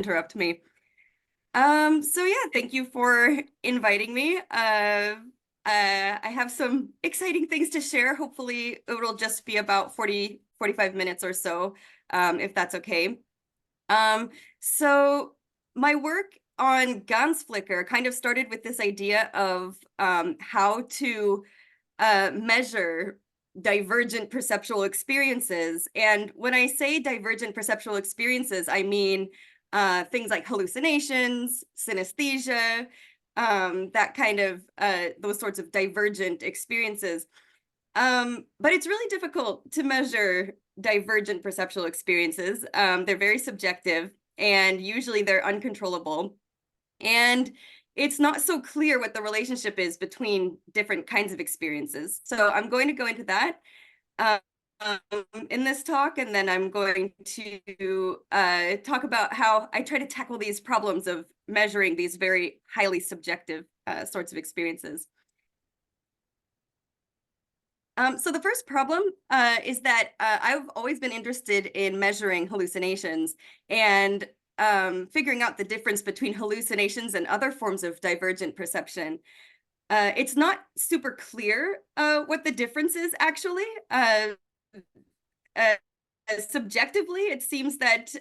interrupt me. So yeah, thank you for inviting me. I have some exciting things to share. Hopefully it'll just be about 45 minutes or so, if that's okay. So my work on Ganzflicker kind of started with this idea of how to measure divergent perceptual experiences. And when I say divergent perceptual experiences, I mean things like hallucinations, synaesthesia, that kind of those sorts of divergent experiences. But it's really difficult to measure divergent perceptual experiences. They're very subjective, and usually they're uncontrollable. And it's not so clear what the relationship is between different kinds of experiences. So I'm going to go into that in this talk, and then I'm going to talk about how I try to tackle these problems of measuring these very highly subjective sorts of experiences. So the first problem is that I've always been interested in measuring hallucinations and figuring out the difference between hallucinations and other forms of divergent perception. It's not super clear what the difference is actually. Subjectively, it seems that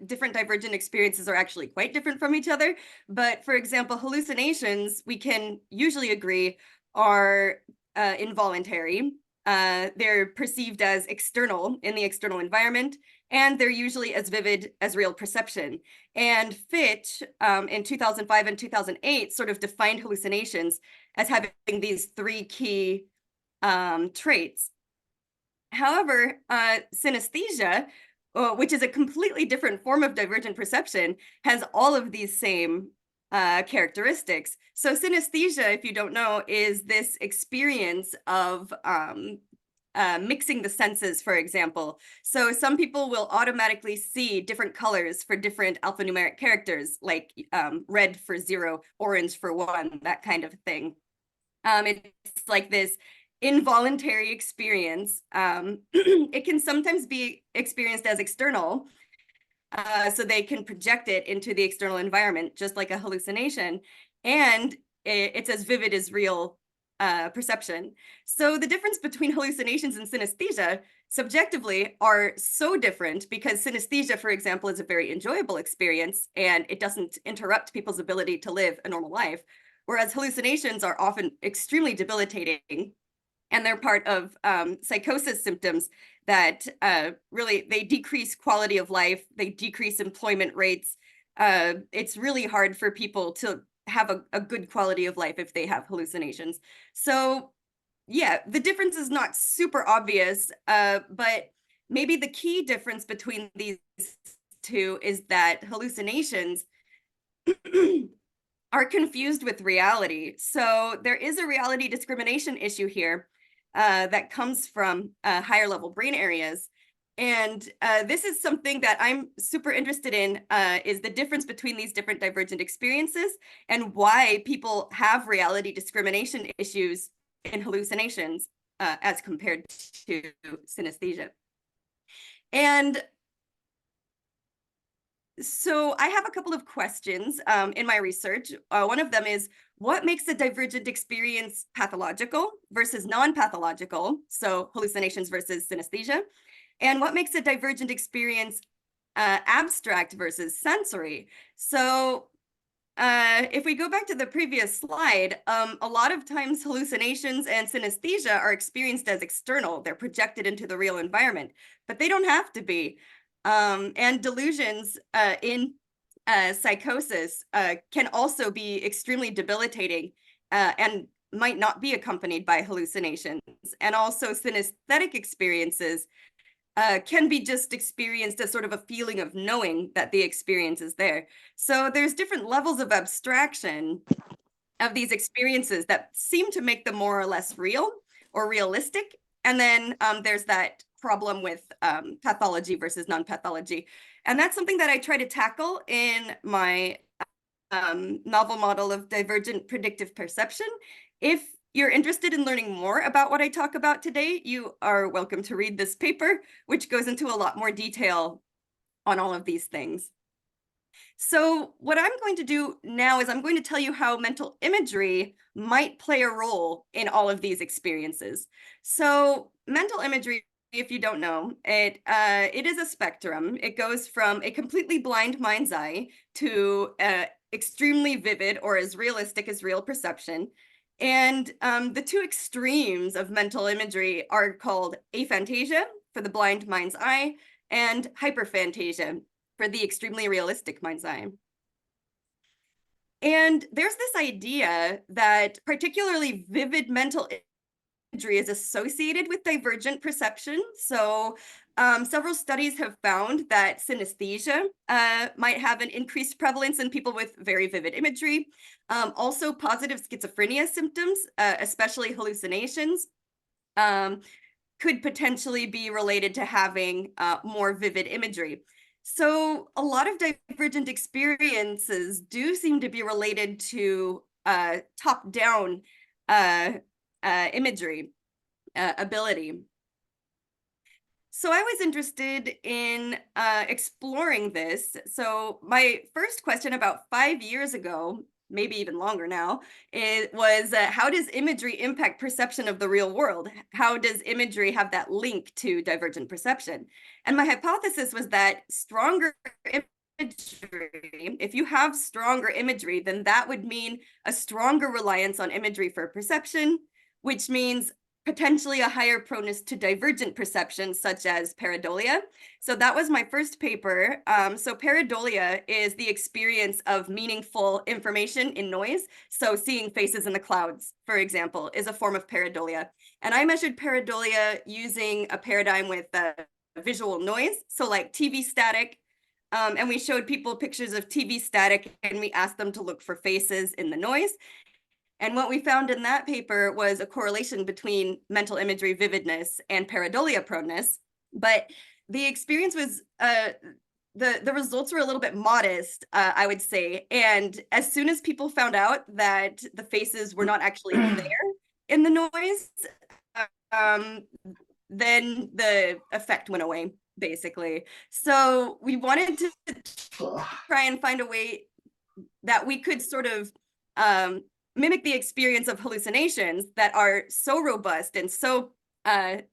different divergent experiences are actually quite different from each other. But for example, hallucinations, we can usually agree, are involuntary. They're perceived as external in the external environment, and they're usually as vivid as real perception. And Fitch, in 2005 and 2008, sort of defined hallucinations as having these three key traits. However, synaesthesia, which is a completely different form of divergent perception, has all of these same characteristics. So synaesthesia, if you don't know, is this experience of mixing the senses, for example. So some people will automatically see different colors for different alphanumeric characters, like red for 0, orange for 1, that kind of thing. It's like this involuntary experience. It can sometimes be experienced as external, so they can project it into the external environment, just like a hallucination, and it's as vivid as real perception. So the difference between hallucinations and synaesthesia subjectively are so different because synaesthesia, for example, is a very enjoyable experience and it doesn't interrupt people's ability to live a normal life, whereas hallucinations are often extremely debilitating, and they're part of psychosis symptoms that really, they decrease quality of life, they decrease employment rates. It's really hard for people to have a good quality of life if they have hallucinations. So yeah, the difference is not super obvious, but maybe the key difference between these two is that hallucinations are confused with reality. So there is a reality discrimination issue here that comes from higher level brain areas. And this is something that I'm super interested in, is the difference between these different divergent experiences and why people have reality discrimination issues in hallucinations as compared to synesthesia. And so I have a couple of questions in my research. One of them is, what makes a divergent experience pathological versus non-pathological? So hallucinations versus synesthesia. And what makes a divergent experience abstract versus sensory? So if we go back to the previous slide, a lot of times hallucinations and synesthesia are experienced as external. They're projected into the real environment, but they don't have to be. And delusions in psychosis can also be extremely debilitating and might not be accompanied by hallucinations. And also synesthetic experiences can be just experienced as sort of a feeling of knowing that the experience is there. So there's different levels of abstraction of these experiences that seem to make them more or less real or realistic. And then there's that problem with pathology versus non-pathology. And that's something that I try to tackle in my novel model of divergent predictive perception. If you're interested in learning more about what I talk about today, you are welcome to read this paper, which goes into a lot more detail on all of these things. So what I'm going to do now is I'm going to tell you how mental imagery might play a role in all of these experiences. So mental imagery, if you don't know, it is a spectrum. It goes from a completely blind mind's eye to extremely vivid or as realistic as real perception. And the two extremes of mental imagery are called aphantasia for the blind mind's eye and hyperphantasia for the extremely realistic mind's eye. And there's this idea that particularly vivid mental imagery is associated with divergent perception. So several studies have found that synaesthesia might have an increased prevalence in people with very vivid imagery. Also positive schizophrenia symptoms, especially hallucinations, could potentially be related to having more vivid imagery. So a lot of divergent experiences do seem to be related to top-down imagery ability. So I was interested in exploring this. So my first question about 5 years ago, maybe even longer now, was how does imagery impact perception of the real world? How does imagery have that link to divergent perception? And my hypothesis was that stronger imagery, if you have stronger imagery, then that would mean a stronger reliance on imagery for perception, which means potentially a higher proneness to divergent perceptions, such as pareidolia. So that was my first paper. So pareidolia is the experience of meaningful information in noise. So seeing faces in the clouds, for example, is a form of pareidolia. And I measured pareidolia using a paradigm with visual noise, so like TV static. And we showed people pictures of TV static, and we asked them to look for faces in the noise. And what we found in that paper was a correlation between mental imagery vividness and pareidolia proneness. But the experience was, the results were a little bit modest, I would say. And as soon as people found out that the faces were not actually there in the noise, um, then the effect went away, basically. So we wanted to try and find a way that we could sort of mimic the experience of hallucinations that are so robust and so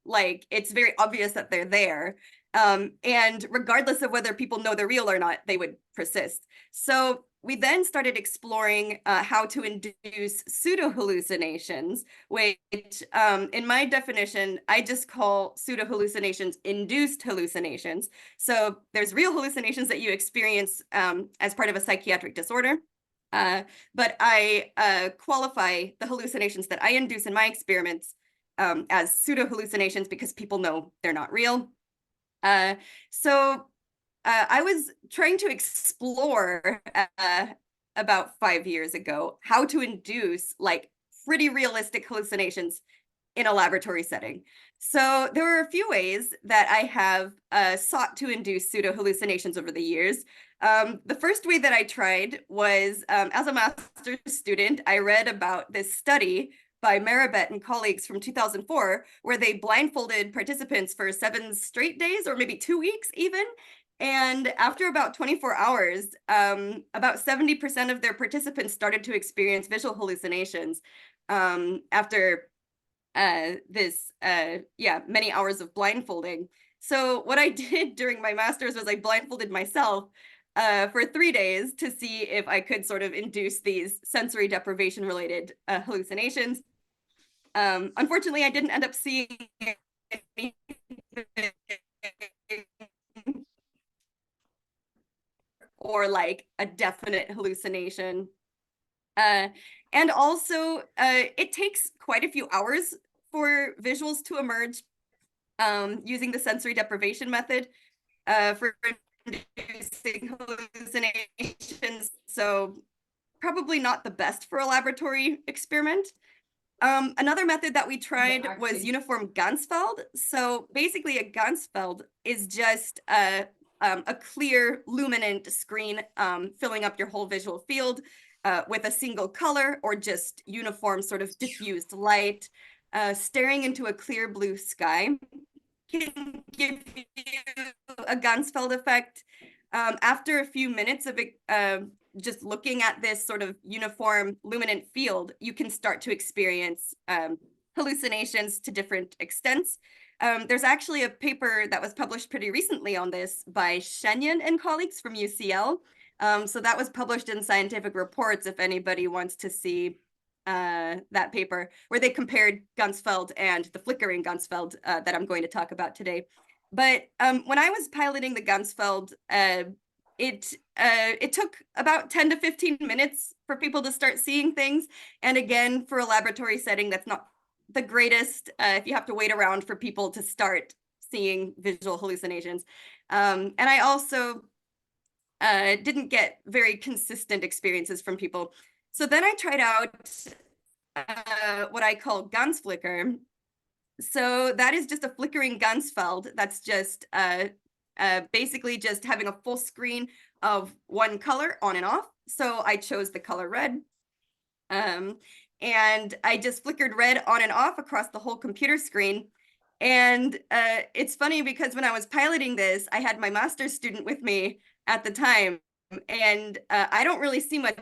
like it's very obvious that they're there. And regardless of whether people know they're real or not, they would persist. So we then started exploring how to induce pseudo hallucinations, which in my definition, I just call pseudo hallucinations induced hallucinations. So there's real hallucinations that you experience as part of a psychiatric disorder. But I qualify the hallucinations that I induce in my experiments as pseudo hallucinations because people know they're not real. So I was trying to explore about 5 years ago how to induce like pretty realistic hallucinations in a laboratory setting. So there were a few ways that I have sought to induce pseudo hallucinations over the years. The first way that I tried was as a master's student, I read about this study by Maribet and colleagues from 2004, where they blindfolded participants for 7 straight days, or maybe 2 weeks even. And after about 24 hours, about 70% of their participants started to experience visual hallucinations after many hours of blindfolding. So what I did during my master's was I blindfolded myself for 3 days to see if I could sort of induce these sensory deprivation related hallucinations. Unfortunately, I didn't end up seeing anything or like a definite hallucination. And also, it takes quite a few hours for visuals to emerge using the sensory deprivation method for inducing hallucinations. So probably not the best for a laboratory experiment. Another method that we tried was uniform Ganzfeld. So basically a Ganzfeld is just a clear luminant screen filling up your whole visual field with a single color or just uniform sort of diffused light. Staring into a clear blue sky can give you a Ganzfeld effect. After a few minutes of just looking at this sort of uniform luminant field, you can start to experience hallucinations to different extents. There's actually a paper that was published pretty recently on this by Shenyan and colleagues from UCL. So that was published in Scientific Reports, if anybody wants to see that paper, where they compared Ganzfeld and the flickering Ganzfeld that I'm going to talk about today. But when I was piloting the Ganzfeld, it took about 10 to 15 minutes for people to start seeing things. And again, for a laboratory setting, that's not the greatest if you have to wait around for people to start seeing visual hallucinations. And I also didn't get very consistent experiences from people. So then I tried out what I call Ganzflicker. So that is just a flickering Ganzfeld. That's just basically just having a full screen of one color on and off. So I chose the color red. And I just flickered red on and off across the whole computer screen. And it's funny because when I was piloting this, I had my master's student with me at the time, and I don't really see much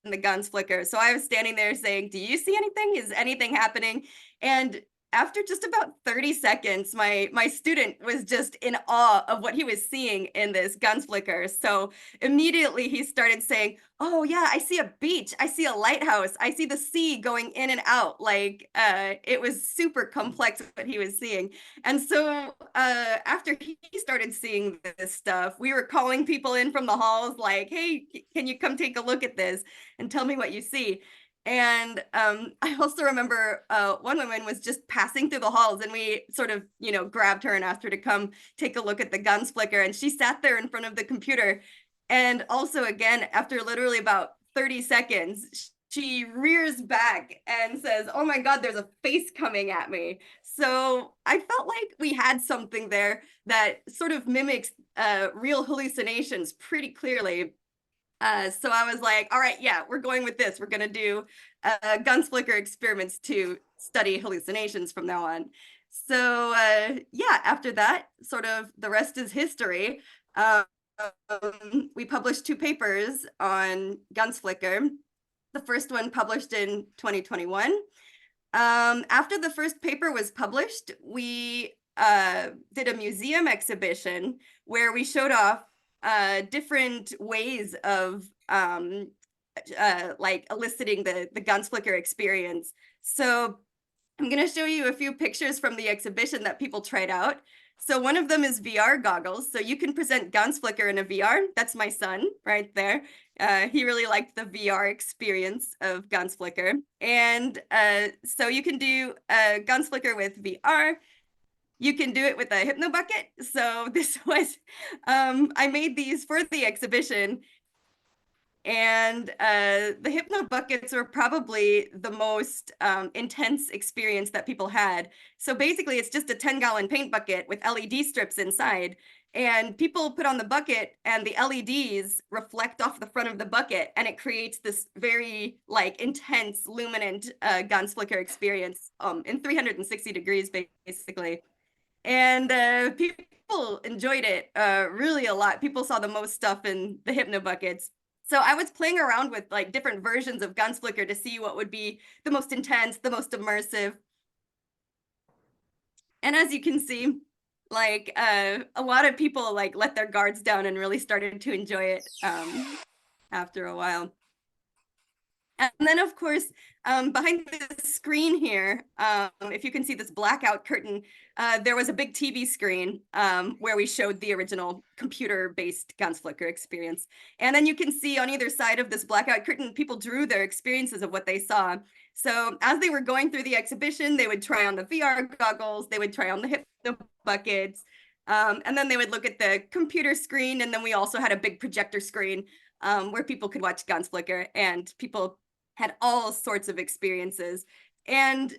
in the Ganzflicker. So I was standing there saying, "Do you see anything? Is anything happening?" And after just about 30 seconds, my student was just in awe of what he was seeing in this Ganzflicker. So immediately he started saying, "Oh yeah, I see a beach, I see a lighthouse, I see the sea going in and out." Like it was super complex what he was seeing. And so after he started seeing this stuff, we were calling people in from the halls like, "Hey, can you come take a look at this and tell me what you see?" And I also remember one woman was just passing through the halls, and we sort of, grabbed her and asked her to come take a look at the Ganzflicker. And she sat there in front of the computer. And also, again, after literally about 30 seconds, she rears back and says, "Oh my God, there's a face coming at me." So I felt like we had something there that sort of mimics real hallucinations pretty clearly. So I was like, all right, yeah, we're going with this. We're going to do Ganzflicker experiments to study hallucinations from now on. So yeah, after that, sort of the rest is history. We published 2 papers on Ganzflicker. The first one published in 2021. After the first paper was published, we did a museum exhibition where we showed off different ways of like eliciting the Ganzflicker experience. So I'm going to show you a few pictures from the exhibition that people tried out. So one of them is VR goggles. So you can present Ganzflicker in a VR. That's my son right there. He really liked the VR experience of Ganzflicker. And so you can do Ganzflicker with VR. You can do it with a hypnobucket. So this was, I made these for the exhibition, and the hypnobuckets were probably the most intense experience that people had. So basically it's just a 10-gallon paint bucket with LED strips inside, and people put on the bucket and the LEDs reflect off the front of the bucket, and it creates this very intense luminant Ganzflicker experience in 360 degrees basically. And people enjoyed it really a lot. People saw the most stuff in the hypnobuckets. So I was playing around with different versions of Ganzflicker to see what would be the most intense, the most immersive. And as you can see, a lot of people let their guards down and really started to enjoy it after a while. And then, of course, behind the screen here, if you can see this blackout curtain, there was a big TV screen where we showed the original computer-based Ganzflicker experience. And then you can see on either side of this blackout curtain, people drew their experiences of what they saw. So as they were going through the exhibition, they would try on the VR goggles, they would try on the hypno buckets, and then they would look at the computer screen. And then we also had a big projector screen where people could watch Ganzflicker, and people had all sorts of experiences. And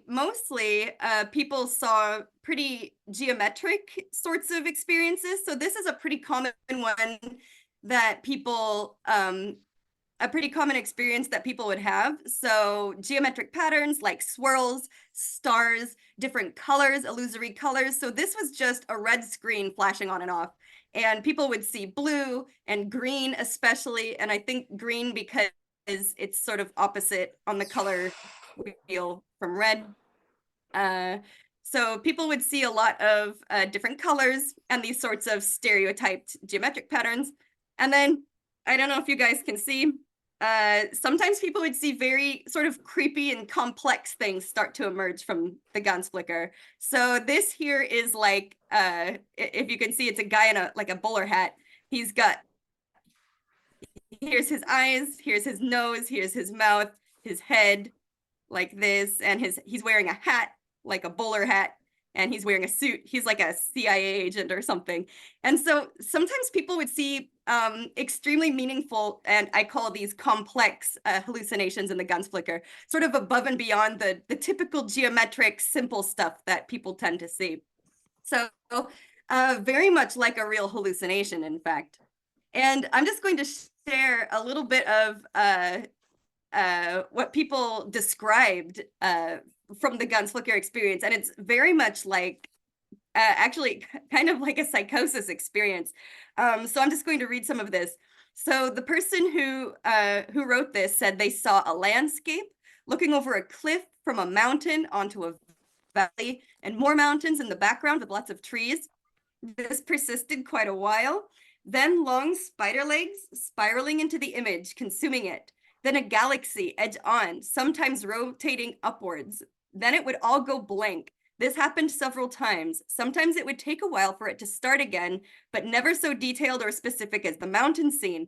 mostly people saw pretty geometric sorts of experiences. So this is a pretty common one that people, a pretty common experience that people would have. So geometric patterns like swirls, stars, different colors, illusory colors. So this was just a red screen flashing on and off. and people would see blue and green especially, and I think green because it's sort of opposite on the color wheel from red. So people would see a lot of different colors and these sorts of stereotyped geometric patterns. And then, I don't know if you guys can see, sometimes people would see very sort of creepy and complex things start to emerge from the Ganzflicker. So this here is like, if you can see, it's a guy in a like a bowler hat. He's got, here's his eyes, here's his nose, here's his mouth, his head, like this, and he's wearing a hat, like a bowler hat, and he's wearing a suit. He's like a CIA agent or something. And so sometimes people would see extremely meaningful, and I call these complex hallucinations in the Ganzflicker, sort of above and beyond the typical geometric, simple stuff that people tend to see. So very much like a real hallucination, in fact. And I'm just going to share a little bit of what people described from the Ganzflicker experience, and it's very much like actually kind of like a psychosis experience. So I'm just going to read some of this. So the person who wrote this said they saw a landscape looking over a cliff from a mountain onto a valley, and more mountains in the background with lots of trees. This persisted quite a while. Then long spider legs spiraling into the image, consuming it. Then a galaxy edge on, sometimes rotating upwards. Then it would all go blank. This happened several times. Sometimes it would take a while for it to start again, but never so detailed or specific as the mountain scene.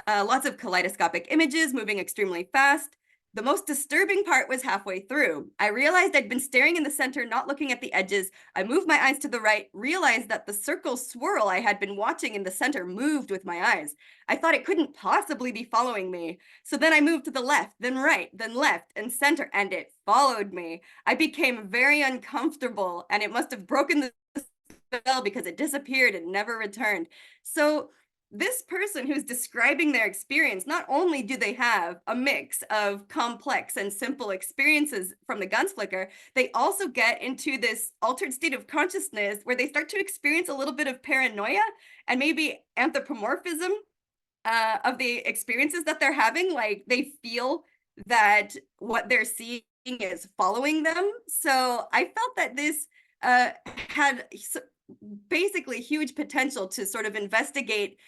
Lots of kaleidoscopic images moving extremely fast. The most disturbing part was halfway through. I realized I'd been staring in the center, not looking at the edges. I moved my eyes to the right, realized that the circle swirl I had been watching in the center moved with my eyes. I thought it couldn't possibly be following me. So then I moved to the left, then right, then left, and center, and it followed me. I became very uncomfortable, and it must have broken the spell because it disappeared and never returned. So this person who's describing their experience, not only do they have a mix of complex and simple experiences from the Ganzflicker, they also get into this altered state of consciousness where they start to experience a little bit of paranoia and maybe anthropomorphism of the experiences that they're having. Like they feel that what they're seeing is following them. So I felt that this had basically huge potential to sort of investigate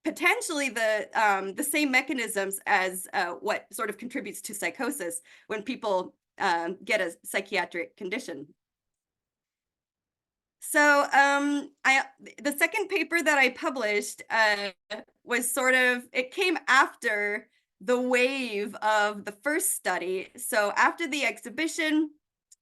potentially the same mechanisms as what sort of contributes to psychosis when people get a psychiatric condition. So the second paper that I published was sort of, it came after the wave of the first study. So after the exhibition,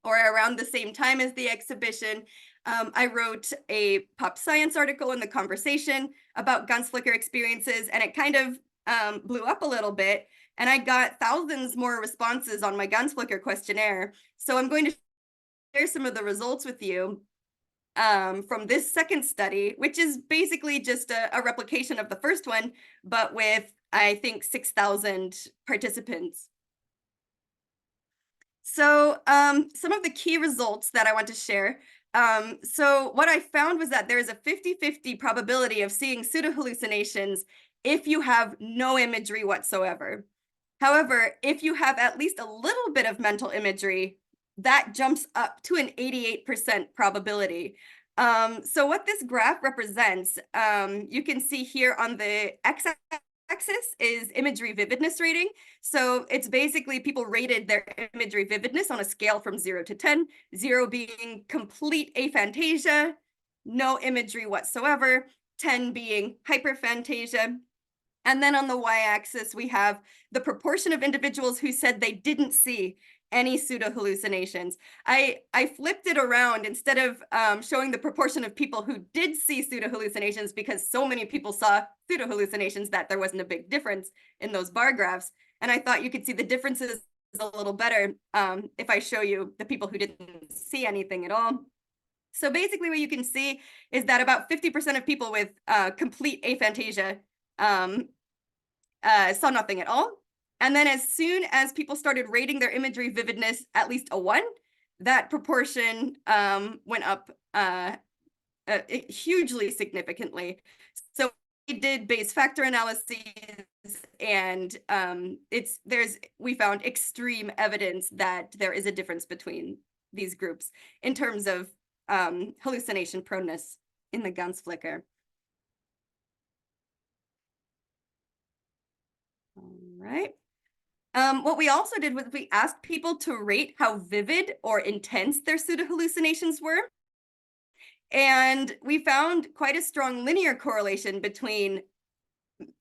or around the same time as the exhibition, I wrote a pop science article in The Conversation about Ganzflicker experiences, and it kind of blew up a little bit, and I got thousands more responses on my Ganzflicker questionnaire. So I'm going to share some of the results with you from this second study, which is basically just a replication of the first one, but with, I think, 6,000 participants. So some of the key results that I want to share. So what I found was that there is a 50-50 probability of seeing pseudo-hallucinations if you have no imagery whatsoever. However, if you have at least a little bit of mental imagery, that jumps up to an 88% probability. So what this graph represents, you can see here on the x-axis is imagery vividness rating. So it's basically people rated their imagery vividness on a scale from 0 to 10, 0 being complete aphantasia, no imagery whatsoever, 10 being hyperphantasia. And then on the y-axis, we have the proportion of individuals who said they didn't see any pseudo-hallucinations. I flipped it around instead of showing the proportion of people who did see pseudo-hallucinations, because so many people saw pseudo-hallucinations that there wasn't a big difference in those bar graphs. And I thought you could see the differences a little better if I show you the people who didn't see anything at all. So basically what you can see is that about 50% of people with complete aphantasia saw nothing at all. And then as soon as people started rating their imagery vividness at least a 1, that proportion went up hugely significantly. So we did base factor analyses, and we found extreme evidence that there is a difference between these groups in terms of hallucination proneness in the Ganzflicker. All right. What we also did was we asked people to rate how vivid or intense their pseudo-hallucinations were. And we found quite a strong linear correlation between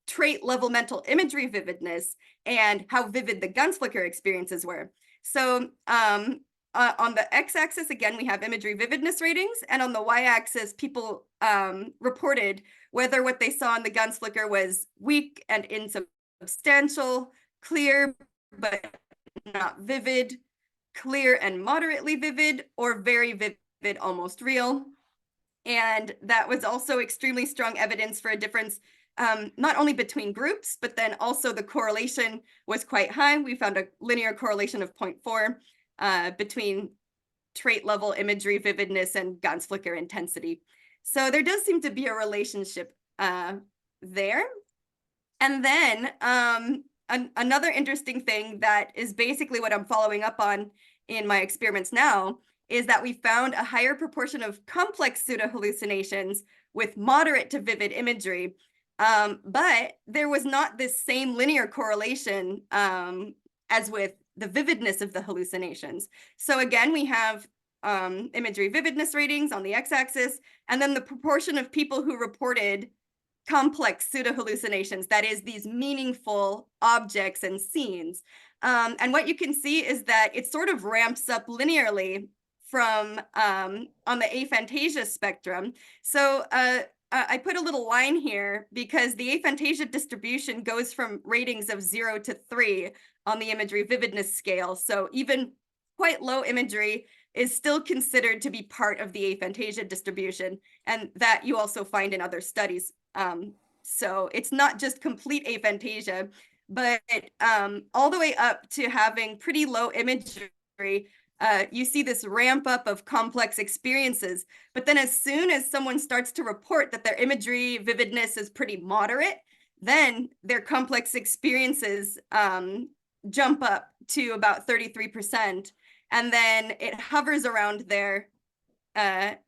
trait level mental imagery vividness and how vivid the Ganzflicker experiences were. So on the x-axis, again, we have imagery vividness ratings, and on the y-axis, people reported whether what they saw in the Ganzflicker was weak and insubstantial, clear but not vivid, clear and moderately vivid, or very vivid, almost real. And that was also extremely strong evidence for a difference, not only between groups, but then also the correlation was quite high. We found a linear correlation of 0.4 between trait level imagery vividness and Ganzflicker intensity. So there does seem to be a relationship there. And then another interesting thing that is basically what I'm following up on in my experiments now is that we found a higher proportion of complex pseudo-hallucinations with moderate to vivid imagery, but there was not this same linear correlation as with the vividness of the hallucinations. So again, we have imagery vividness ratings on the x-axis, and then the proportion of people who reported complex pseudo-hallucinations, that is, these meaningful objects and scenes. And what you can see is that it sort of ramps up linearly from on the aphantasia spectrum. So I put a little line here because the aphantasia distribution goes from ratings of 0 to 3 on the imagery vividness scale. So even quite low imagery is still considered to be part of the aphantasia distribution, and that you also find in other studies. So it's not just complete aphantasia, but all the way up to having pretty low imagery, you see this ramp up of complex experiences. But then as soon as someone starts to report that their imagery vividness is pretty moderate, then their complex experiences jump up to about 33%. And then it hovers around there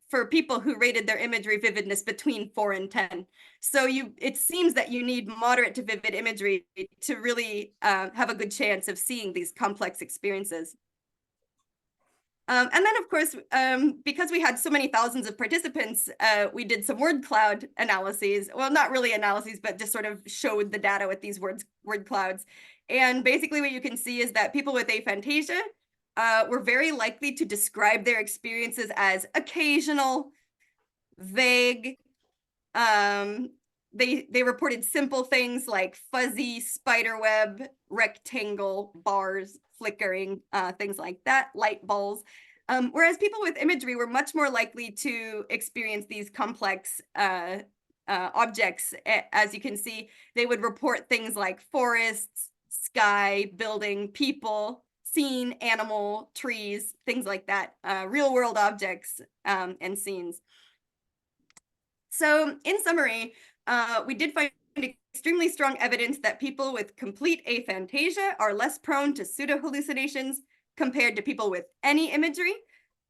for people who rated their imagery vividness between 4 and 10. So it seems that you need moderate to vivid imagery to really have a good chance of seeing these complex experiences. And then, of course, because we had so many thousands of participants, we did some word cloud analyses. Well, not really analyses, but just sort of showed the data with these word clouds. And basically what you can see is that people with aphantasia were very likely to describe their experiences as occasional, vague. They reported simple things like fuzzy, spiderweb, rectangle, bars, flickering, things like that, light balls. Whereas people with imagery were much more likely to experience these complex objects. As you can see, they would report things like forests, sky, building, people, scene, animal, trees, things like that, real world objects and scenes. So in summary, we did find extremely strong evidence that people with complete aphantasia are less prone to pseudo-hallucinations compared to people with any imagery,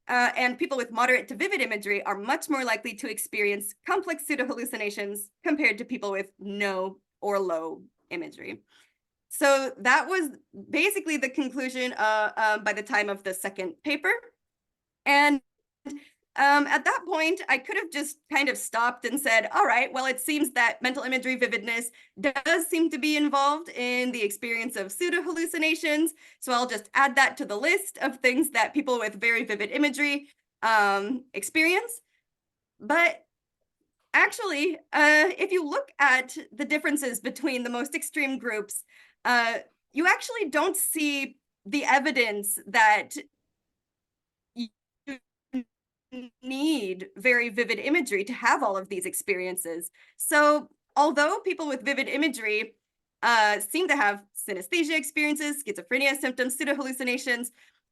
and people with moderate to vivid imagery are much more likely to experience complex pseudo-hallucinations compared to people with no or low imagery. So that was basically the conclusion by the time of the second paper. And at that point, I could have just kind of stopped and said, all right, well, it seems that mental imagery vividness does seem to be involved in the experience of pseudo-hallucinations. So I'll just add that to the list of things that people with very vivid imagery experience. But actually, if you look at the differences between the most extreme groups, you actually don't see the evidence that you need very vivid imagery to have all of these experiences. So although people with vivid imagery seem to have synaesthesia experiences, schizophrenia symptoms, pseudo-hallucinations,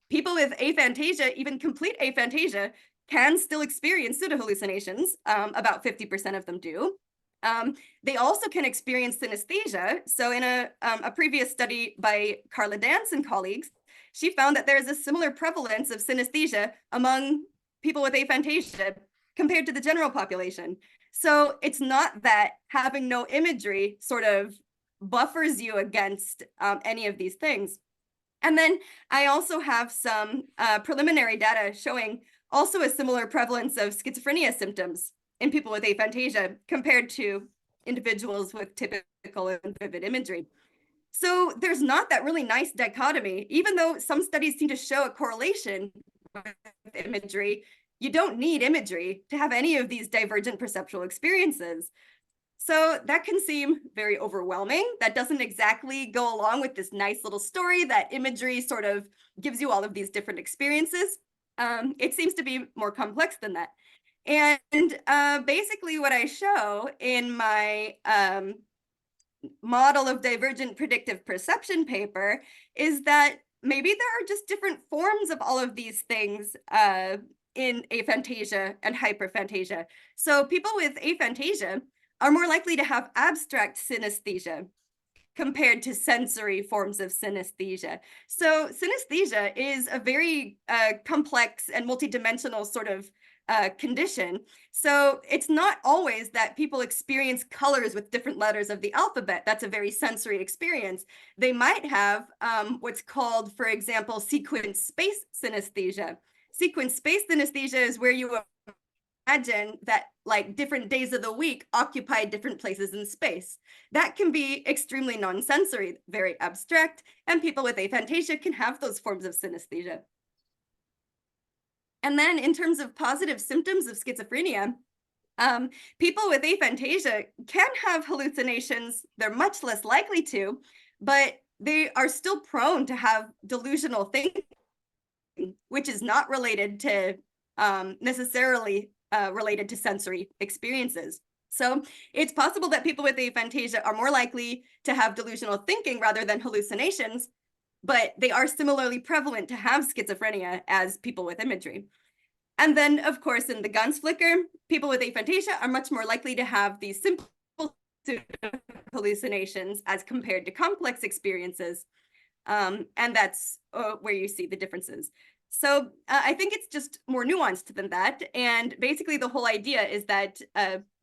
people with aphantasia, even complete aphantasia, can still experience pseudo hallucinations. About 50% of them do. They also can experience synaesthesia. So in a previous study by CARLA and colleagues, she found that there is a similar prevalence of synaesthesia among people with aphantasia compared to the general population. So it's not that having no imagery sort of buffers you against any of these things. And then I also have some preliminary data showing also a similar prevalence of schizophrenia symptoms in people with aphantasia compared to individuals with typical and vivid imagery. So there's not that really nice dichotomy, even though some studies seem to show a correlation with imagery. You don't need imagery to have any of these divergent perceptual experiences. So that can seem very overwhelming. That doesn't exactly go along with this nice little story that imagery sort of gives you all of these different experiences. It seems to be more complex than that. And basically what I show in my model of divergent predictive perception paper is that maybe there are just different forms of all of these things in aphantasia and hyperphantasia. So people with aphantasia are more likely to have abstract synaesthesia compared to sensory forms of synaesthesia. So synaesthesia is a very complex and multidimensional sort of condition. So it's not always that people experience colors with different letters of the alphabet. That's a very sensory experience. They might have what's called, for example, sequence space synaesthesia. Sequence space synaesthesia is where you imagine that like different days of the week occupy different places in space. That can be extremely non-sensory, very abstract, and people with aphantasia can have those forms of synaesthesia. And then in terms of positive symptoms of schizophrenia, people with aphantasia can have hallucinations. They're much less likely to, but they are still prone to have delusional thinking, which is not related to necessarily related to sensory experiences. So it's possible that people with aphantasia are more likely to have delusional thinking rather than hallucinations, but they are similarly prevalent to have schizophrenia as people with imagery. And then, of course, in the Ganzflicker, people with aphantasia are much more likely to have these simple hallucinations as compared to complex experiences. And that's where you see the differences. So I think it's just more nuanced than that. And basically the whole idea is that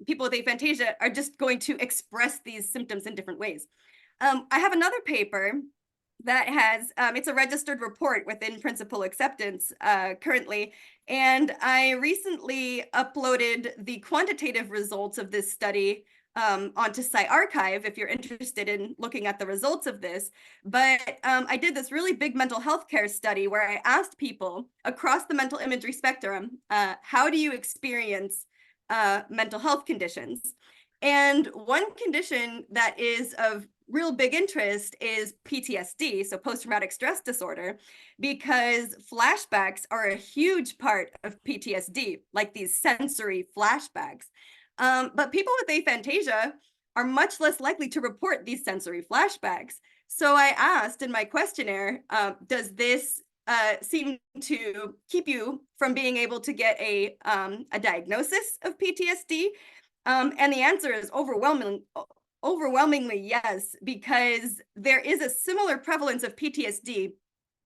people with aphantasia are just going to express these symptoms in different ways. I have another paper that has, it's a registered report within principal acceptance currently. And I recently uploaded the quantitative results of this study onto PsyArchive if you're interested in looking at the results of this. But I did this really big mental health care study where I asked people across the mental imagery spectrum, how do you experience mental health conditions? And one condition that is of real big interest is PTSD, so post-traumatic stress disorder, because flashbacks are a huge part of PTSD, like these sensory flashbacks. But people with aphantasia are much less likely to report these sensory flashbacks. So I asked in my questionnaire, does this seem to keep you from being able to get a diagnosis of PTSD? And the answer is overwhelmingly yes, because there is a similar prevalence of PTSD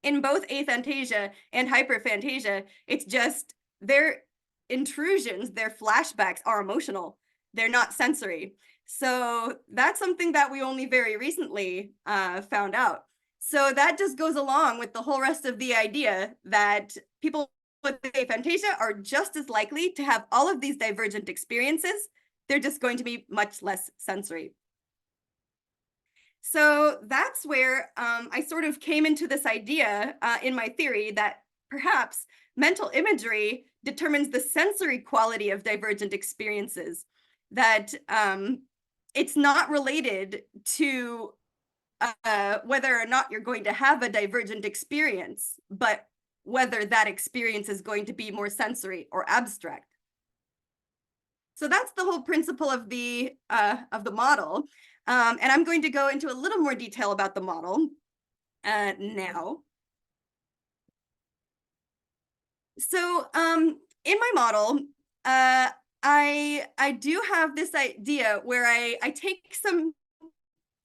in both aphantasia and hyperphantasia. It's just their intrusions, their flashbacks are emotional. They're not sensory. So that's something that we only very recently found out. So that just goes along with the whole rest of the idea that people with aphantasia are just as likely to have all of these divergent experiences. They're just going to be much less sensory. So that's where I sort of came into this idea in my theory that perhaps mental imagery determines the sensory quality of divergent experiences, that it's not related to whether or not you're going to have a divergent experience, but whether that experience is going to be more sensory or abstract. So that's the whole principle of the model. And I'm going to go into a little more detail about the model now. So in my model, I do have this idea where I take some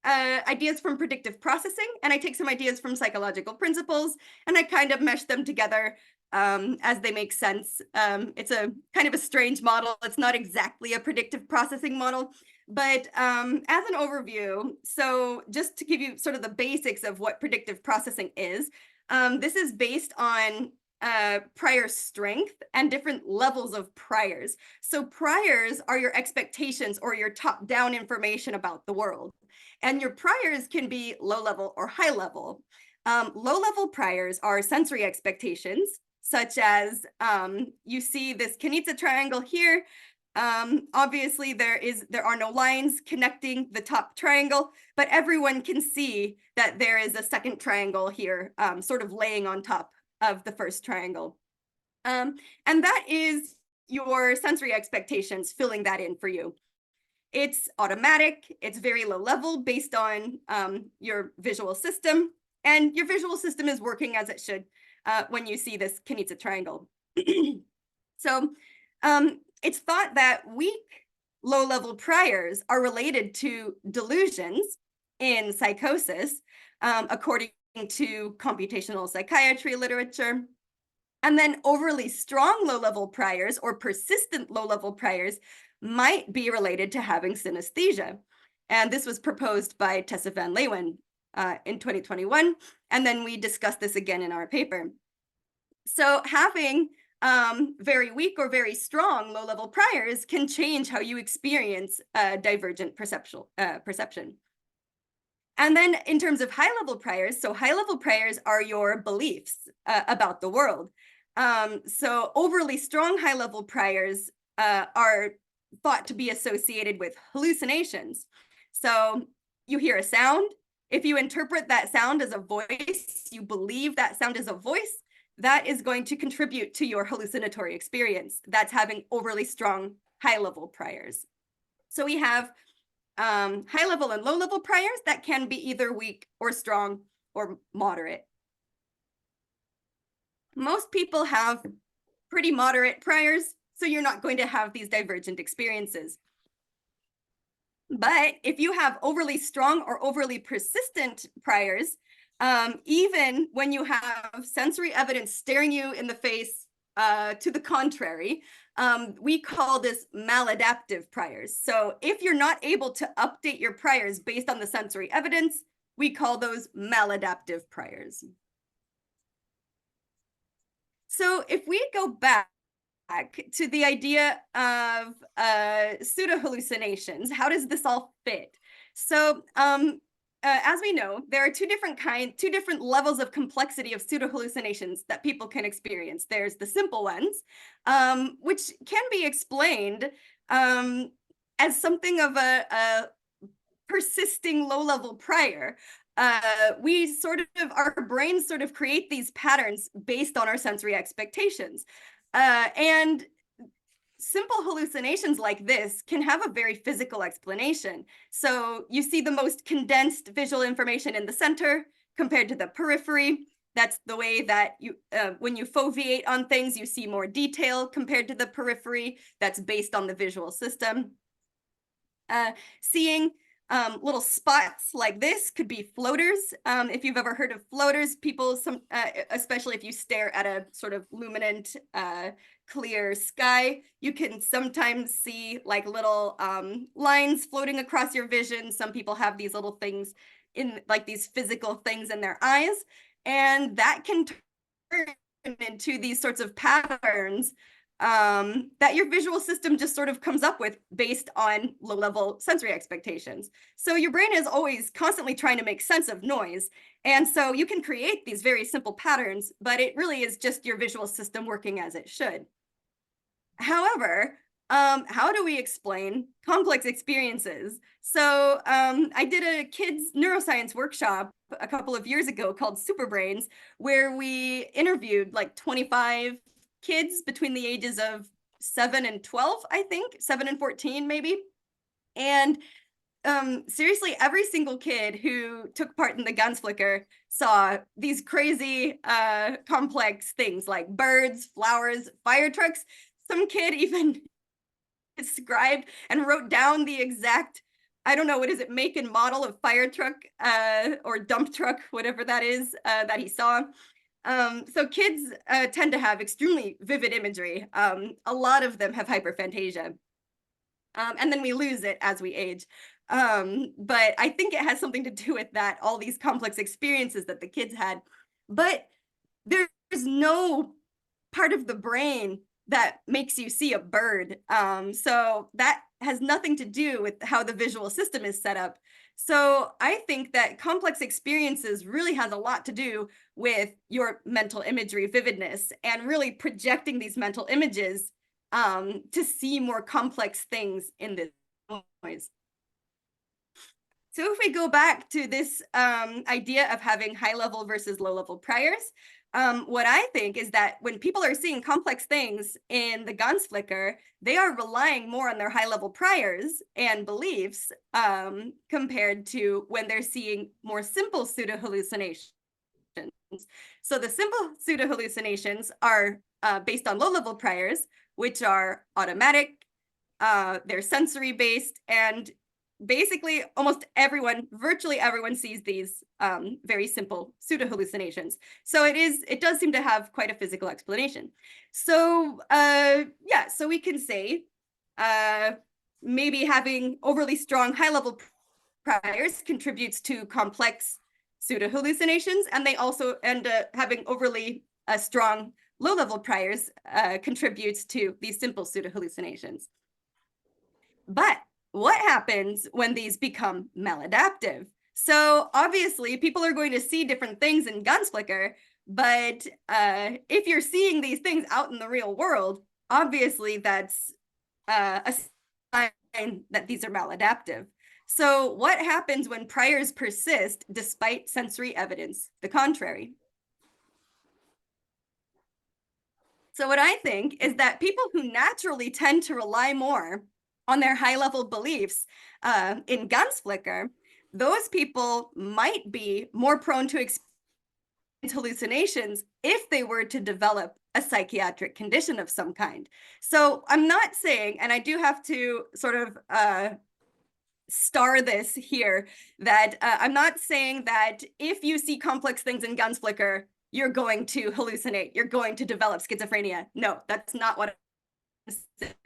ideas from predictive processing, and I take some ideas from psychological principles, and I kind of mesh them together as they make sense. It's a kind of a strange model. It's not exactly a predictive processing model, but as an overview, so just to give you sort of the basics of what predictive processing is, this is based on prior strength and different levels of priors. So priors are your expectations or your top-down information about the world. And your priors can be low level or high level. Low level priors are sensory expectations, such as you see this Kanitsa triangle here. Obviously, there are no lines connecting the top triangle, but everyone can see that there is a second triangle here, sort of laying on top of the first triangle. And that is your sensory expectations filling that in for you. It's automatic, it's very low level based on your visual system, and your visual system is working as it should when you see this Kanitsa triangle. So it's thought that weak low-level priors are related to delusions in psychosis, according to computational psychiatry literature. And then overly strong low-level priors or persistent low-level priors might be related to having synaesthesia. And this was proposed by Tessa van Leeuwen in 2021. And then we discussed this again in our paper. So having very weak or very strong low-level priors can change how you experience divergent perception. And then in terms of high-level priors, so high-level priors are your beliefs about the world. So overly strong high-level priors are thought to be associated with hallucinations. So you hear a sound. If you interpret that sound as a voice, you believe that sound is a voice, that is going to contribute to your hallucinatory experience. That's having overly strong high-level priors. So we have high-level and low-level priors that can be either weak or strong or moderate. Most people have pretty moderate priors, so you're not going to have these divergent experiences. But if you have overly strong or overly persistent priors, even when you have sensory evidence staring you in the face to the contrary, we call this maladaptive priors. So if you're not able to update your priors based on the sensory evidence, we call those maladaptive priors. So if we go back to the idea of pseudo-hallucinations, how does this all fit? So as we know, there are two different levels of complexity of pseudo-hallucinations that people can experience. There's the simple ones, which can be explained as something of a persisting low-level prior. Our brains sort of create these patterns based on our sensory expectations. And simple hallucinations like this can have a very physical explanation. So you see the most condensed visual information in the center compared to the periphery. That's the way that you, when you foveate on things, you see more detail compared to the periphery. That's based on the visual system. Seeing little spots like this could be floaters. If you've ever heard of floaters, especially if you stare at a sort of luminant, clear sky, you can sometimes see like little lines floating across your vision. Some people have these little things like these physical things in their eyes, and that can turn into these sorts of patterns that your visual system just sort of comes up with based on low-level sensory expectations. So your brain is always constantly trying to make sense of noise. And so you can create these very simple patterns, but it really is just your visual system working as it should. However, how do we explain complex experiences? So I did a kids neuroscience workshop a couple of years ago called Super Brains, where we interviewed like 25 kids between the ages of 7 and 12, I think, 7 and 14 maybe. And seriously, every single kid who took part in the Ganzflicker saw these crazy complex things like birds, flowers, fire trucks. some kid even described and wrote down the exact, I don't know, what is it, make and model of fire truck or dump truck, whatever that is, that he saw. So kids tend to have extremely vivid imagery. A lot of them have hyperphantasia. And then we lose it as we age. But I think it has something to do with that, all these complex experiences that the kids had. But there's no part of the brain that makes you see a bird. So that has nothing to do with how the visual system is set up. So I think that complex experiences really has a lot to do with your mental imagery vividness and really projecting these mental images to see more complex things in this noise. So if we go back to this idea of having high-level versus low-level priors, what I think is that when people are seeing complex things in the Ganzflicker, they are relying more on their high-level priors and beliefs compared to when they're seeing more simple pseudo-hallucinations. So the simple pseudo-hallucinations are based on low-level priors, which are automatic, they're sensory-based, and basically almost everyone, virtually everyone, sees these very simple pseudo-hallucinations. So it does seem to have quite a physical explanation. So yeah, so we can say maybe having overly strong high-level priors contributes to complex pseudo-hallucinations, and they also end up having overly strong low-level priors contributes to these simple pseudo-hallucinations. But what happens when these become maladaptive? So obviously people are going to see different things in Ganzflicker, but if you're seeing these things out in the real world, obviously that's a sign that these are maladaptive. So what happens when priors persist despite sensory evidence the contrary? So what I think is that people who naturally tend to rely more on their high-level beliefs in Ganzflicker, those people might be more prone to experience hallucinations if they were to develop a psychiatric condition of some kind. So I'm not saying, and I do have to sort of star this here, that I'm not saying that if you see complex things in Ganzflicker, you're going to hallucinate, you're going to develop schizophrenia. No, that's not what I'm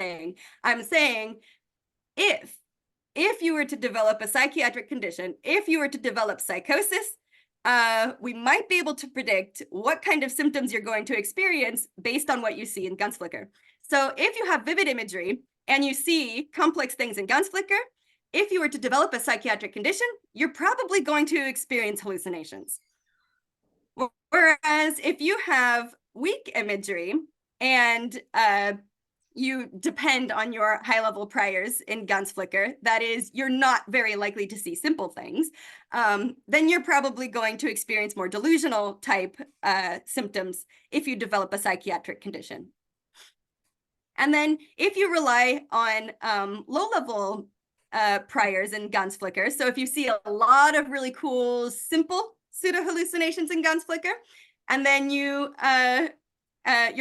saying. I'm saying if you were to develop a psychiatric condition, if you were to develop psychosis, we might be able to predict what kind of symptoms you're going to experience based on what you see in Ganzflicker. So if you have vivid imagery and you see complex things in Ganzflicker, if you were to develop a psychiatric condition, you're probably going to experience hallucinations. Whereas if you have weak imagery and you depend on your high-level priors in Ganzflicker, that is, you're not very likely to see simple things, then you're probably going to experience more delusional type symptoms if you develop a psychiatric condition. And then if you rely on low-level priors in Ganzflicker, so if you see a lot of really cool, simple pseudo-hallucinations in Ganzflicker, and then your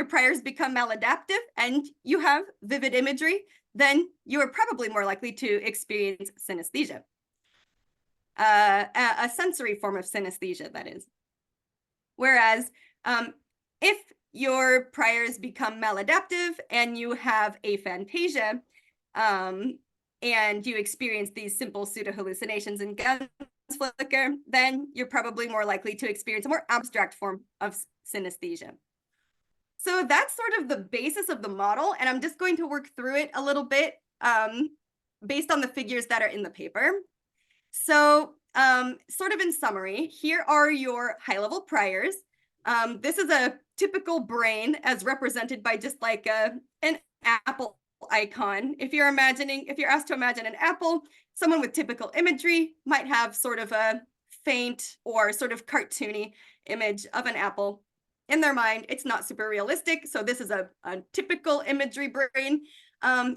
priors become maladaptive and you have vivid imagery, then you are probably more likely to experience synaesthesia, a sensory form of synaesthesia, that is. Whereas if your priors become maladaptive and you have aphantasia, and you experience these simple pseudo-hallucinations in Ganzflicker, then you're probably more likely to experience a more abstract form of synaesthesia. So that's sort of the basis of the model, and I'm just going to work through it a little bit based on the figures that are in the paper. So sort of in summary, here are your high-level priors. This is a typical brain as represented by just like an apple icon. If you're asked to imagine an apple, someone with typical imagery might have sort of a faint or sort of cartoony image of an apple in their mind. It's not super realistic, so this is a typical imagery brain.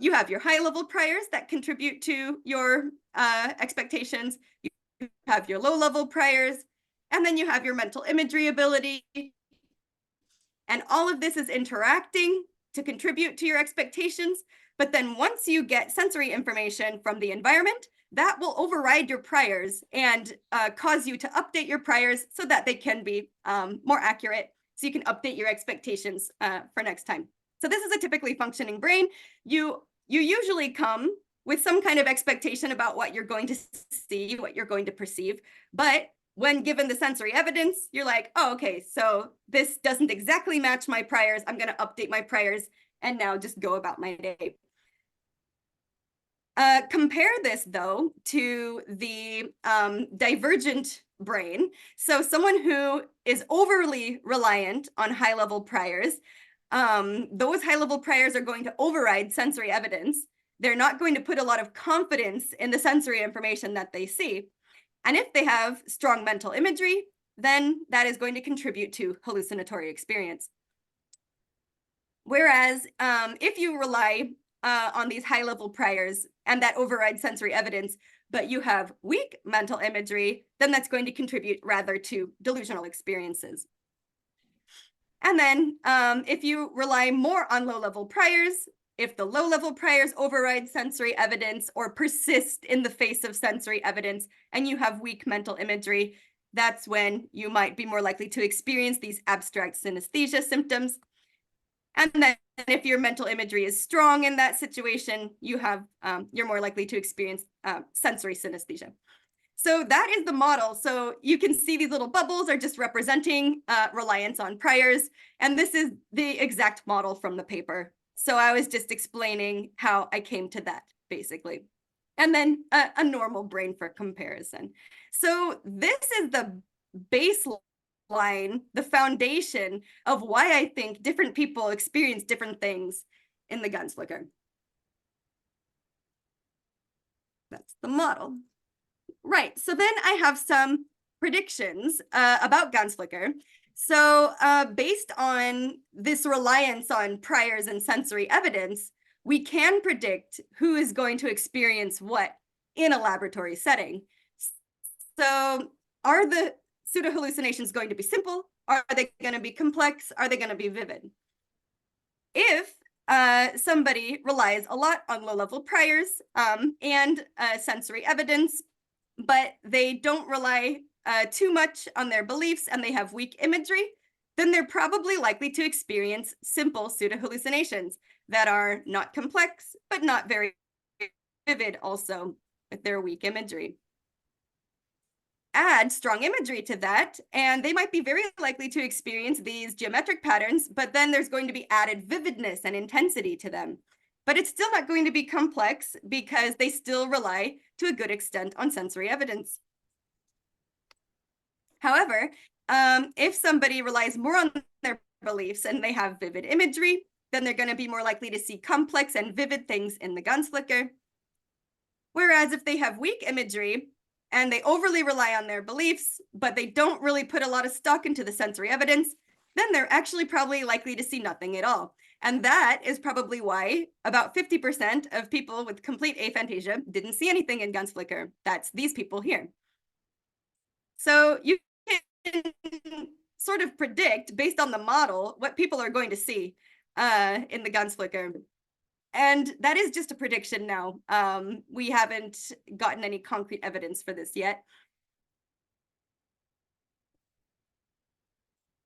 You have your high-level priors that contribute to your expectations. You have your low-level priors, and then you have your mental imagery ability. And all of this is interacting to contribute to your expectations. But then once you get sensory information from the environment, that will override your priors and cause you to update your priors so that they can be more accurate, so you can update your expectations for next time. So this is a typically functioning brain. You usually come with some kind of expectation about what you're going to see, what you're going to perceive. But when given the sensory evidence, you're like, oh, okay, so this doesn't exactly match my priors. I'm going to update my priors and now just go about my day. Compare this, though, to the divergent brain. So someone who is overly reliant on high-level priors, those high-level priors are going to override sensory evidence. They're not going to put a lot of confidence in the sensory information that they see. And if they have strong mental imagery, then that is going to contribute to hallucinatory experience. Whereas if you rely on these high-level priors and that overrides sensory evidence, but you have weak mental imagery, then that's going to contribute rather to delusional experiences. And then if you rely more on low-level priors, if the low-level priors override sensory evidence or persist in the face of sensory evidence, and you have weak mental imagery, that's when you might be more likely to experience these abstract synaesthesia symptoms. And then if your mental imagery is strong in that situation, you're more likely to experience sensory synaesthesia. So that is the model. So you can see these little bubbles are just representing reliance on priors. And this is the exact model from the paper. So I was just explaining how I came to that, basically. And then a normal brain for comparison. So this is the baseline, the foundation of why I think different people experience different things in the Ganzflicker. That's the model. Right, so then I have some predictions about Ganzflicker. So based on this reliance on priors and sensory evidence, we can predict who is going to experience what in a laboratory setting. So are the pseudo-hallucinations going to be simple? Are they going to be complex? Are they going to be vivid? If somebody relies a lot on low-level priors and sensory evidence, but they don't rely too much on their beliefs and they have weak imagery, then they're probably likely to experience simple pseudo-hallucinations that are not complex, but not very vivid also with their weak imagery. Add strong imagery to that, and they might be very likely to experience these geometric patterns, but then there's going to be added vividness and intensity to them. But it's still not going to be complex because they still rely to a good extent on sensory evidence. However, if somebody relies more on their beliefs and they have vivid imagery, then they're going to be more likely to see complex and vivid things in the Ganzflicker. Whereas if they have weak imagery and they overly rely on their beliefs, but they don't really put a lot of stock into the sensory evidence, then they're actually probably likely to see nothing at all. And that is probably why about 50% of people with complete aphantasia didn't see anything in Ganzflicker. That's these people here. So you can sort of predict, based on the model, what people are going to see in the Ganzflicker. And that is just a prediction now. We haven't gotten any concrete evidence for this yet.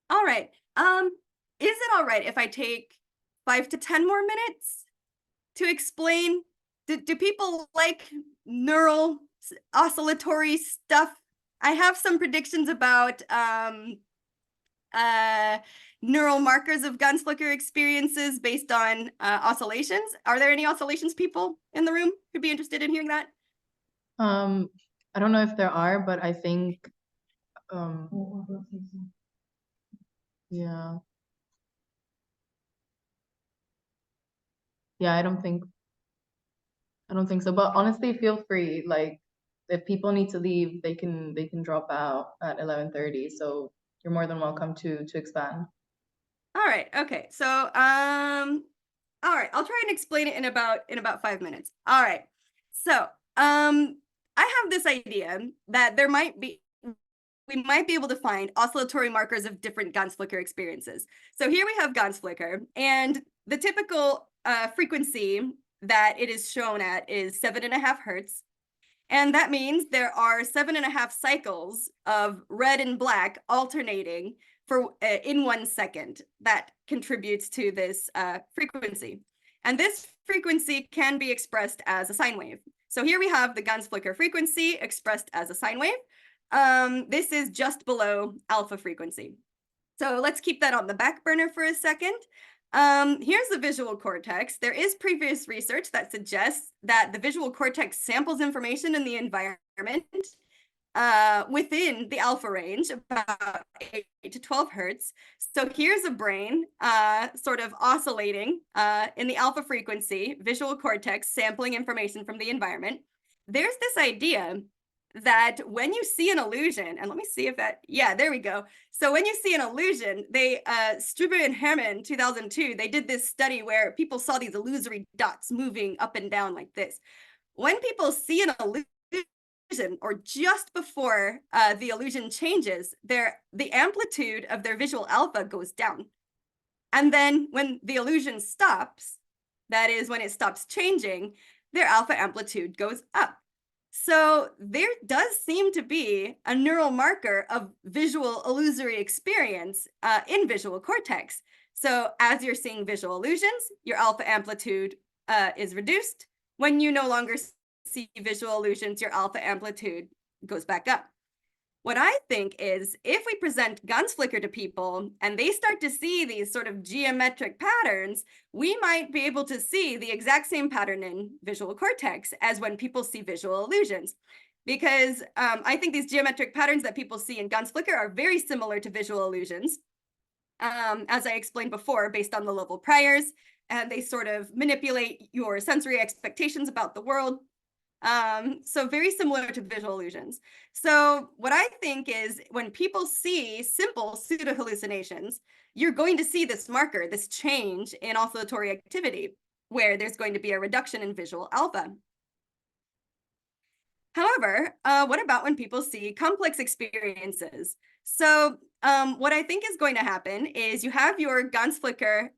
All right. Is it all right if I take 5 to 10 more minutes to explain? Do people like neural oscillatory stuff? I have some predictions about neural markers of Ganzflicker experiences based on oscillations. Are there any oscillations people in the room who'd be interested in hearing that? I don't know if there are, but I think yeah. Yeah, I don't think so. But honestly, feel free. Like, if people need to leave, they can drop out at 11:30. So you're more than welcome to expand. All right. Okay. So all right. I'll try and explain it in about 5 minutes. All right. So I have this idea that there might be we might be able to find oscillatory markers of different Ganzflicker experiences. So here we have Ganzflicker, and the typical frequency that it is shown at is 7.5 hertz. And that means there are 7.5 cycles of red and black alternating for in 1 second. That contributes to this frequency. And this frequency can be expressed as a sine wave. So here we have the Ganzflicker frequency expressed as a sine wave. This is just below alpha frequency. So let's keep that on the back burner for a second. Here's the visual cortex. There is previous research that suggests that the visual cortex samples information in the environment within the alpha range, about 8 to 12 hertz. So here's a brain sort of oscillating in the alpha frequency, visual cortex sampling information from the environment. There's this idea that when you see an illusion, and let me see if that, yeah, there we go. So when you see an illusion, they, Strube and Herman, 2002, they did this study where people saw these illusory dots moving up and down like this. When people see an illusion, or just before the illusion changes, the amplitude of their visual alpha goes down. And then when the illusion stops, that is when it stops changing, their alpha amplitude goes up. So there does seem to be a neural marker of visual illusory experience in visual cortex. So as you're seeing visual illusions, your alpha amplitude is reduced. When you no longer see visual illusions, your alpha amplitude goes back up. What I think is if we present Ganzflicker to people and they start to see these sort of geometric patterns, we might be able to see the exact same pattern in visual cortex as when people see visual illusions. Because I think these geometric patterns that people see in Ganzflicker are very similar to visual illusions, as I explained before, based on the level priors, and they sort of manipulate your sensory expectations about the world. So very similar to visual illusions. So what I think is when people see simple pseudo hallucinations, you're going to see this marker, this change in oscillatory activity, where there's going to be a reduction in visual alpha. However, what about when people see complex experiences? So what I think is going to happen is you have your Ganzflicker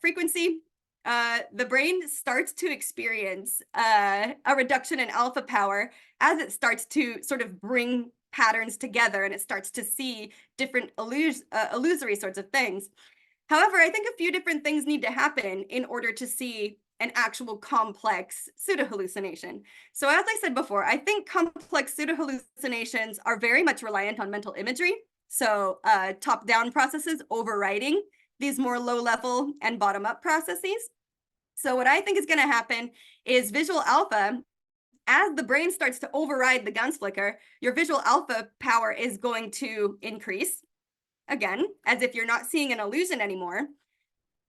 frequency. The brain starts to experience a reduction in alpha power as it starts to sort of bring patterns together and it starts to see different illusory sorts of things. However, I think a few different things need to happen in order to see an actual complex pseudo-hallucination. So as I said before, I think complex pseudo-hallucinations are very much reliant on mental imagery. So top-down processes overriding these more low-level and bottom-up processes. So what I think is going to happen is visual alpha, as the brain starts to override the Ganzflicker, your visual alpha power is going to increase, again, as if you're not seeing an illusion anymore.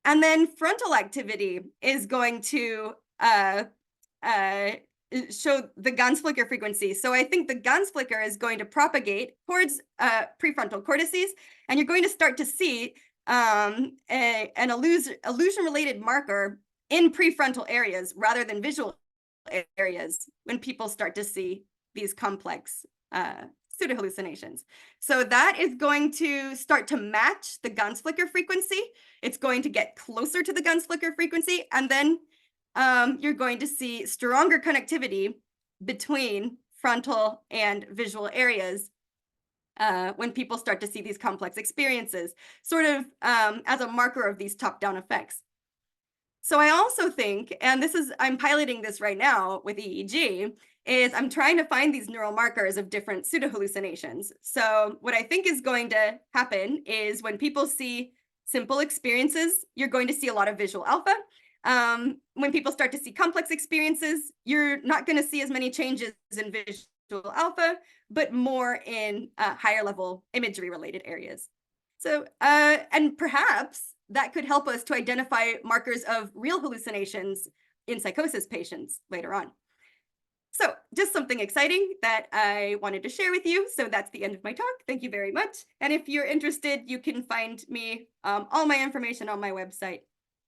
And then frontal activity is going to show the Ganzflicker frequency. So I think the Ganzflicker is going to propagate towards prefrontal cortices, and you're going to start to see an illusion-related marker in prefrontal areas rather than visual areas when people start to see these complex pseudo hallucinations. So that is going to start to match the Ganzflicker frequency. It's going to get closer to the Ganzflicker frequency, and then you're going to see stronger connectivity between frontal and visual areas when people start to see these complex experiences, sort of as a marker of these top-down effects. So I also think, and I'm piloting this right now with EEG, is I'm trying to find these neural markers of different pseudo hallucinations. So what I think is going to happen is when people see simple experiences, you're going to see a lot of visual alpha. When people start to see complex experiences, you're not going to see as many changes in visual alpha, but more in higher level imagery related areas. So, and perhaps that could help us to identify markers of real hallucinations in psychosis patients later on. So just something exciting that I wanted to share with you. So that's the end of my talk. Thank you very much. And if you're interested, you can find me, all my information on my website.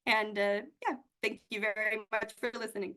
And yeah, thank you very much for listening.